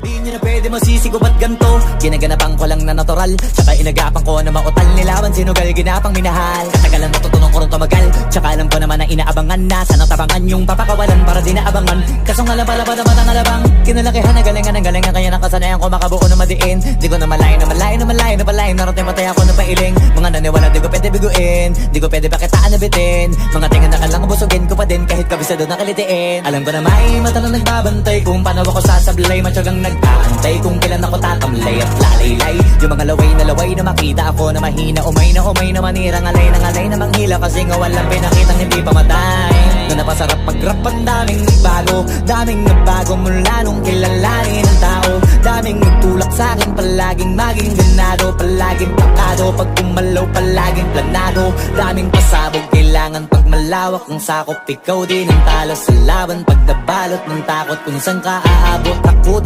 Di nyo na pwede masisigo ba't ganto? Ginaganapan ko lang na natural, tsaka inagapan ko na mautal. Nilawan sinugal, ginapang minahal. Katagalan matutunong ko rin tumagal, tsaka alam ko naman na inaabangan na. Sanang tabangan yung papakawalan para di naabangan. Kasong alabalaban naman ang alabang kinalakihan na galingan ng galingan. Kaya nakasanayan ko makabuo na madiin. Di ko na malayo na malayo na malayo na malayo. Narating matay ako na pailing. Mga naniwala di ko pwede biguin, di ko pwede pakitaan na bitin. Mga tingan na kalang busugin ko pa din kahit kabisado na kalitiin. Alam ko na may mata na nagbabantay kung paano ako sasablay. Matyagang nag-aantay kung kailan ako tatamlay at lalaylay. Yung mga laway na makita ako na mahina. Umay na manirang alay na manghila. Kasi nga walang pinakitang hindi pamatay. Na napasarap mag-rap ang daming nagbago mula nung kilalanin ang tao. Daming nagtulak sa'kin, palaging maging ganado. Palaging pakado, pag kumalaw palaging planado. Daming pasabog, kailangan pag malawak ang sakop. Ikaw din ang talo sa laban, pag nabalot ng takot kung saan ka aabot. Ako din